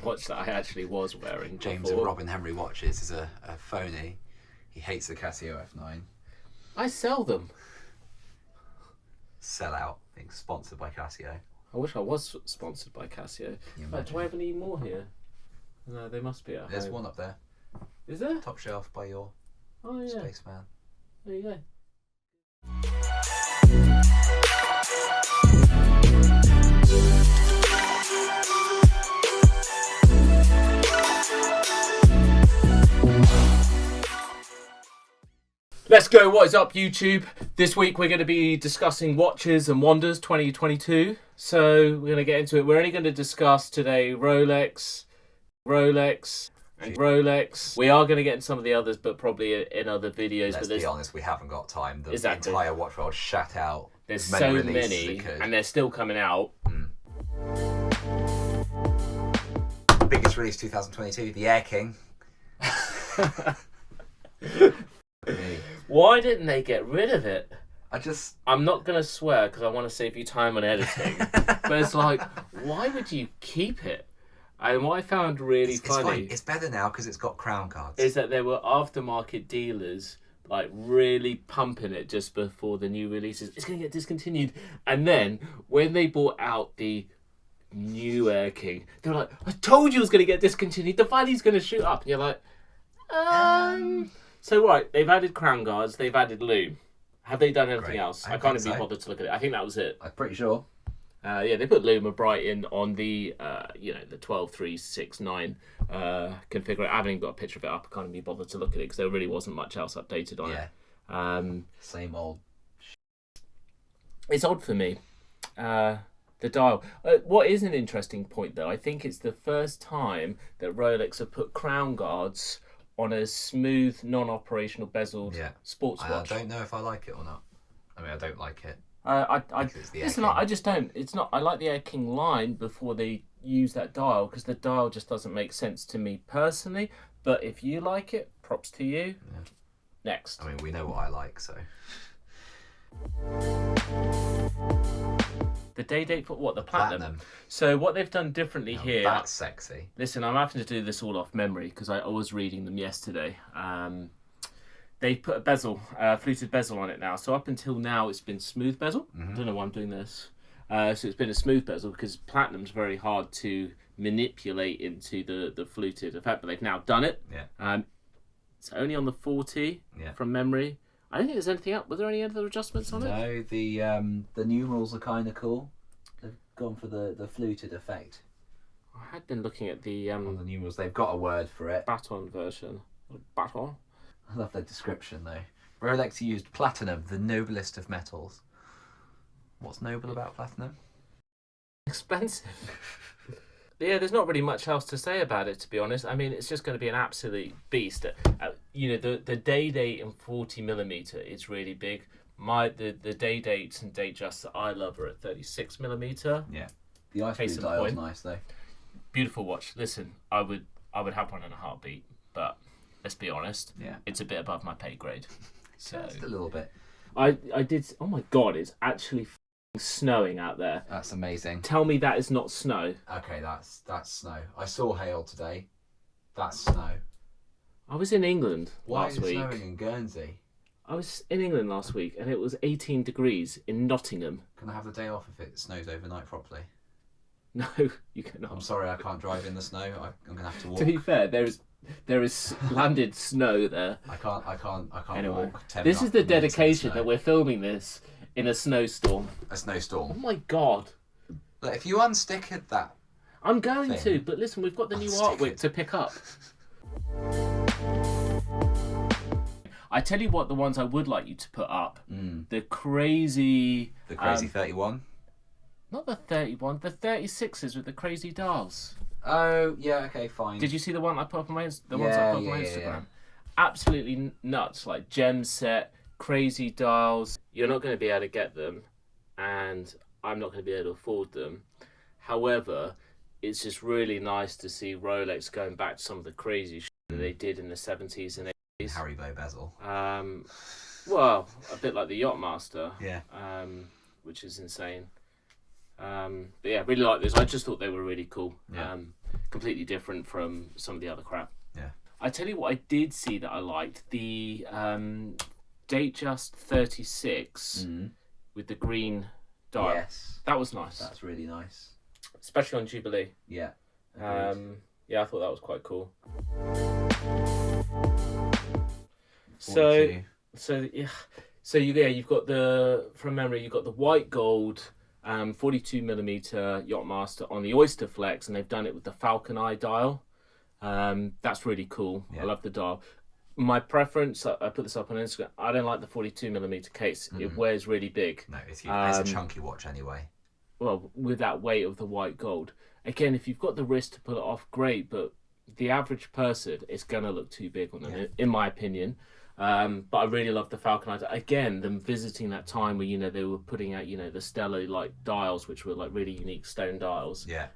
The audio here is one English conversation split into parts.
watch that I actually was wearing. James before. and Robin Henry watches is a phony. He hates the Casio F9. I sell them. Sell out. Being sponsored by Casio. I wish I was sponsored by Casio. Do I have any more here? No, they must be at There's home. one up there. Is there? Top shelf by your spaceman. There you go. Let's go, what is up YouTube? This week we're going to be discussing watches and wonders 2022. So we're going to get into it. We're only going to discuss today Rolex. We are going to get into some of the others, but probably in other videos. Let's be honest, we haven't got time. The Exactly. entire watch world shut out. There's so many, and they're still coming out. Biggest release 2022, the Air King. Why didn't they get rid of it? I'm not going to swear because I want to save you time on editing. But it's like, why would you keep it? And what I found really funny... It's better now because it's got crown cards. Is that there were aftermarket dealers like really pumping it just before the new releases. It's going to get discontinued. And then when they brought out the new Air King, they were like, I told you it was going to get discontinued. The value's going to shoot up. And you're like, So, right, they've added crown guards, they've added loom. Have they done anything else? I can't even be bothered to look at it. I think that was it. I'm pretty sure. Yeah, they put loom and bright in on the, the 12369 configurator. I haven't even got a picture of it up. I can't even be bothered to look at it because there really wasn't much else updated on it. Same old. It's odd for me. The dial. What is an interesting point, though, I think it's the first time that Rolex have put crown guards on a smooth, non-operational bezeled sports watch. I don't know if I like it or not. I mean, I don't like it. I just don't. It's not. I like the Air King line before they use that dial because the dial just doesn't make sense to me personally. But if you like it, props to you. Yeah. Next. I mean, we know what I like, so. The date for what? The platinum. So what they've done differently here. That's sexy. Listen, I'm having to do this all off memory because I was reading them yesterday. They've put a bezel, fluted bezel on it now. So up until now, it's been smooth bezel. I don't know why I'm doing this. So it's been a smooth bezel because platinum's very hard to manipulate into the fluted effect. But they've now done it. Yeah. It's only on the 40 from memory. I don't think there's anything else. Was there any other adjustments on it? No, the numerals are kind of cool. They've gone for the fluted effect. I had been looking at the on the numerals. They've got a word for it. Baton version. Baton. I love their description though. Rolex used platinum, the noblest of metals. What's noble about platinum? Expensive. Yeah, there's not really much else to say about it, to be honest. I mean, it's just going to be an absolute beast. The day date in 40mm is really big. The day dates and Datejust that I love are at 36mm. Yeah, the ice blue dial is nice though. Beautiful watch. Listen, I would have one in a heartbeat, but let's be honest. Yeah, it's a bit above my pay grade. So just a little bit. I did. Oh my god, it's actually snowing out there. That's amazing. Tell me that is not snow. Okay, that's snow. I saw hail today. That's snow. I was in England last week. Why is it snowing in Guernsey? I was in England last week and it was 18 degrees in Nottingham. Can I have the day off if it snows overnight properly? No, you cannot. I'm sorry, I can't drive in the snow. I'm gonna have to walk. To be fair, there is landed snow there. I can't anyway, walk 10 this is the dedication that we're filming this in a snowstorm. A snowstorm. Oh my god. Look, if you unstick that... I'm going to, but listen, we've got the new artwork to pick up. I tell you what, the ones I would like you to put up. The crazy... The crazy 31? Not the 31, the 36s with the crazy dials. Oh, yeah, okay, fine. Did you see the one I put up on my Instagram? Yeah. Absolutely nuts, like gem set, crazy dials. You're not going to be able to get them, and I'm not going to be able to afford them. However, it's just really nice to see Rolex going back to some of the crazy shit that they did in the 70s and 80s. Haribo bezel. Well, a bit like the Yachtmaster. Yeah. Which is insane. But yeah, really like this. I just thought they were really cool. Yeah. completely different from some of the other crap. Yeah. I tell you what I did see that I liked, the Datejust 36 with the green dial. Yes. That was nice. That's really nice. Especially on Jubilee. Yeah. Yeah, I thought that was quite cool. 42. So you've got from memory, you've got the white gold 42mm Yachtmaster on the Oyster Flex, and they've done it with the Falcon Eye dial. That's really cool. I love the dial. My preference, I put this up on Instagram, I don't like the 42mm case. It wears really big. No, it's huge. It's a chunky watch anyway. Well, with that weight of the white gold. Again, if you've got the wrist to pull it off, great, but the average person, it's going to look too big on them, in my opinion. But I really love the Falcon Eye. Again, them visiting that time where, they were putting out, the Stella like dials, which were like really unique stone dials. Yeah.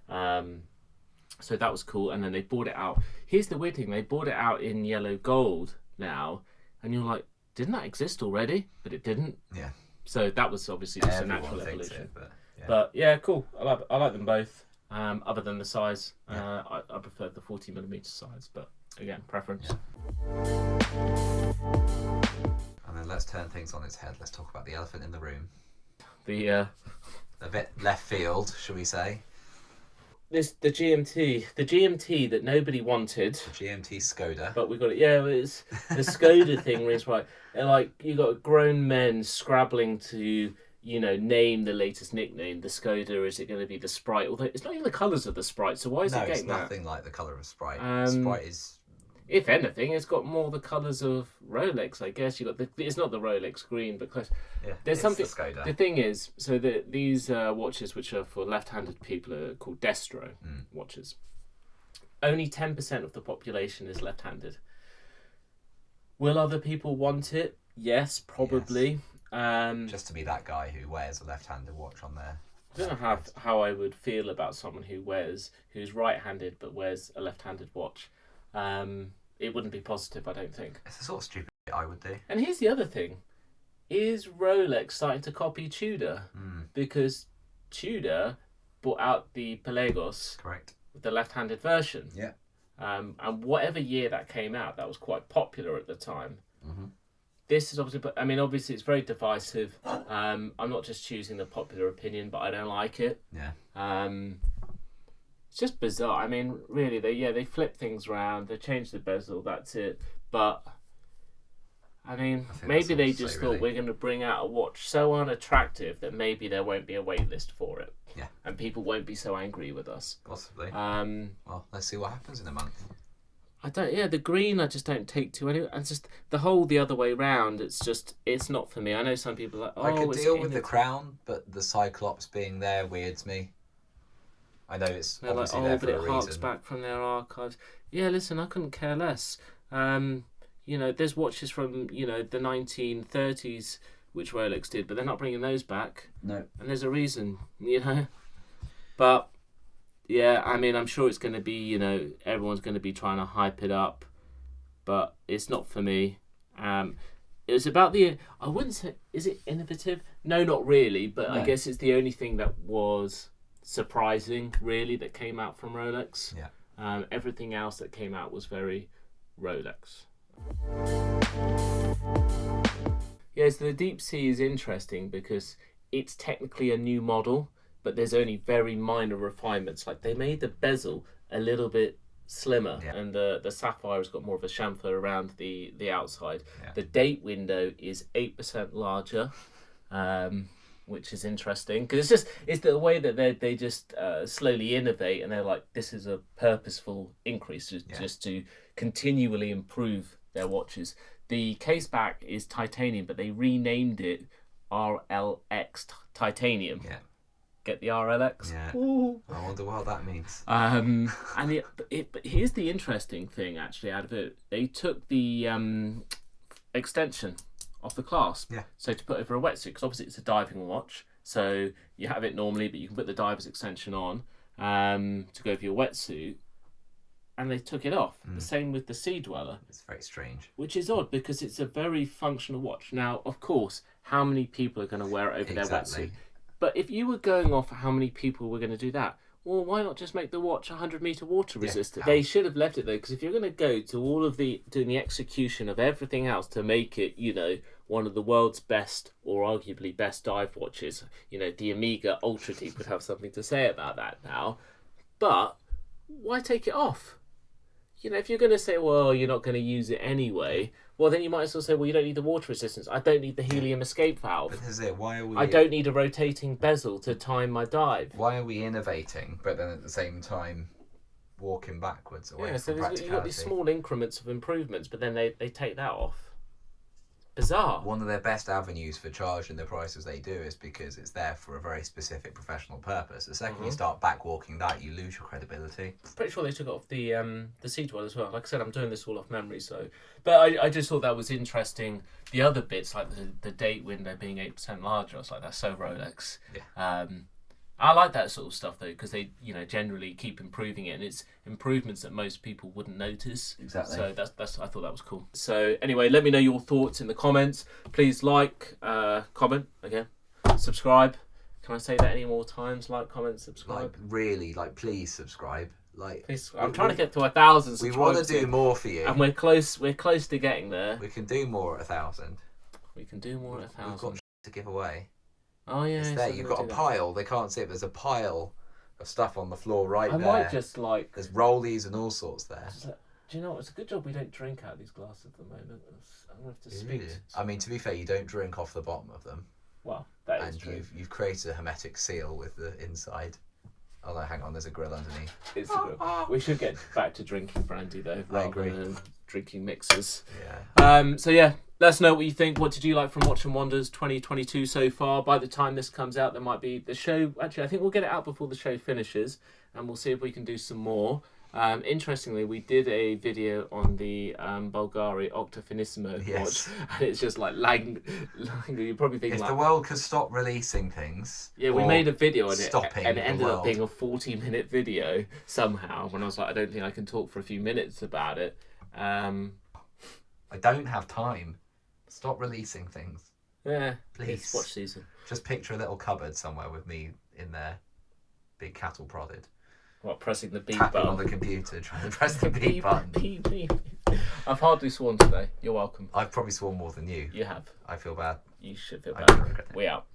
So that was cool. And then they brought it out. Here's the weird thing. They brought it out in yellow gold now. And you're like, didn't that exist already? But it didn't. Yeah. So that was obviously just a natural evolution. But yeah, cool. I like them both. Other than the size. I prefer the 40mm size. But again, preference. Yeah. And then let's turn things on its head. Let's talk about the elephant in the room. A bit left field, shall we say? The GMT that nobody wanted. The GMT Skoda. But we got it. Yeah, it's the Skoda thing. Where it's right. Like you got grown men scrabbling to name the latest nickname. The Skoda. Is it going to be the Sprite? Although it's not even the colours of the Sprite. So why is it getting that? No, it's nothing like the colour of Sprite. Sprite is. If anything, it's got more the colours of Rolex, I guess. You got it's not the Rolex green, but close. Yeah, there's something. The Skoda. The thing is, so these watches, which are for left-handed people, are called Destro watches. Only 10% of the population is left-handed. Will other people want it? Yes, probably. Yes. Just to be that guy who wears a left-handed watch on there. I don't know how I would feel about someone who's right-handed but wears a left-handed watch. It wouldn't be positive, I don't think. It's the sort of stupid I would do. And here's the other thing. Is Rolex starting to copy Tudor? Because Tudor brought out the Pelagos. Correct. With the left-handed version. Yeah. And whatever year that came out, that was quite popular at the time. This is obviously it's very divisive. I'm not just choosing the popular opinion, but I don't like it. Yeah. It's just bizarre. I mean, really, they flip things around. They change the bezel. That's it. But I mean, maybe they just thought we're going to bring out a watch so unattractive that maybe there won't be a wait list for it. Yeah. And people won't be so angry with us. Possibly. Well, let's see what happens in a month. The green I just don't take to anyway. And just the other way round. It's not for me. I know some people are like, I could deal with the crown, but the Cyclops being there weirds me. I know it's obviously there for a reason. But it harks back from their archives. Yeah, listen, I couldn't care less. There's watches from, the 1930s which Rolex did, but they're not bringing those back. No. And there's a reason, But, yeah, I mean, I'm sure it's going to be, everyone's going to be trying to hype it up, but it's not for me. It was about I wouldn't say, is it innovative? No, not really, but no. I guess it's the only thing that was surprising, really, that came out from Rolex. Yeah. Everything else that came out was very Rolex. Yeah, so the Deep Sea is interesting because it's technically a new model, but there's only very minor refinements. Like they made the bezel a little bit slimmer, and the Sapphire's got more of a chamfer around the outside. Yeah. The date window is 8% larger. Which is interesting because it's the way that they just slowly innovate, and they're like, this is a purposeful increase just to continually improve their watches. The Caseback is titanium, but they renamed it RLX titanium. Yeah. Get the RLX? Yeah. Ooh. I wonder what that means. But here's the interesting thing actually out of it. They took the extension off the clasp. Yeah. So to put over a wetsuit, because obviously it's a diving watch, so you have it normally, but you can put the diver's extension on to go over your wetsuit, and they took it off. The same with the Sea Dweller. It's very strange. Which is odd because it's a very functional watch. Now, of course, how many people are going to wear it over their wetsuit? But if you were going off how many people were going to do that, well, why not just make the watch 100-meter water resistant? how? They should have left it though, because if you're going to go to all of doing the execution of everything else to make it, one of the world's best or arguably best dive watches, the Omega Ultra Deep would have something to say about that now. But why take it off? If you're going to say, well, you're not going to use it anyway, well, then you might as well say, well, you don't need the water resistance. I don't need the helium escape valve. But this is it. Why are we? I don't need a rotating bezel to time my dive. Why are we innovating, but then at the same time walking backwards away from practicality? You've got these small increments of improvements, but then they take that off. Bizarre. One of their best avenues for charging the prices they do is because it's there for a very specific professional purpose. The second you start backwalking that, you lose your credibility. Pretty sure they took it off the Seadwell as well. Like I said, I'm doing this all off memory, but I just thought that was interesting. The other bits, like the date window being 8% larger, I was like, that's so Rolex. Yeah. I like that sort of stuff though, because they generally keep improving it, and it's improvements that most people wouldn't notice. Exactly. So that's I thought that was cool. So anyway, let me know your thoughts in the comments. Please like, comment again, subscribe. Can I say that any more times? Like, comment, subscribe. Please subscribe. Please, I'm trying to get to 1,000 subscribers. We want to do more for you, and we're close. We're close to getting there. We can do more at 1,000. We can do more at 1,000. We've got to give away. Oh yeah, it's there. You've got a pile. They can't see it. There's a pile of stuff on the floor there. I might just There's rollies and all sorts there. Do you know what? It's a good job we don't drink out of these glasses at the moment. I'm gonna have to speak. I mean, to be fair, you don't drink off the bottom of them. Well, that is true. And you've created a hermetic seal with the inside. Oh no, hang on. There's a grill underneath. It's a grill. We should get back to drinking brandy though, rather than drinking mixers. Yeah. So yeah. Let us know what you think. What did you like from Watch and Wonders 2022 so far? By the time this comes out, there might be the show. Actually, I think we'll get it out before the show finishes, and we'll see if we can do some more. Interestingly, we did a video on the Bulgari Octafinissimo watch, and it's just like lagging. You probably think if the world could stop releasing things. Yeah, we made a video on it, and it ended up being a 40-minute video somehow. When I was like, I don't think I can talk for a few minutes about it. I don't have time. Stop releasing things. Yeah, please. It's watch season. Just picture a little cupboard somewhere with me in there, being cattle prodded. What, pressing the beep Tapping button? on the computer, trying to press the beep button. Beep. I've hardly sworn today. You're welcome. I've probably sworn more than you. You have. I feel bad. You should feel bad. We out.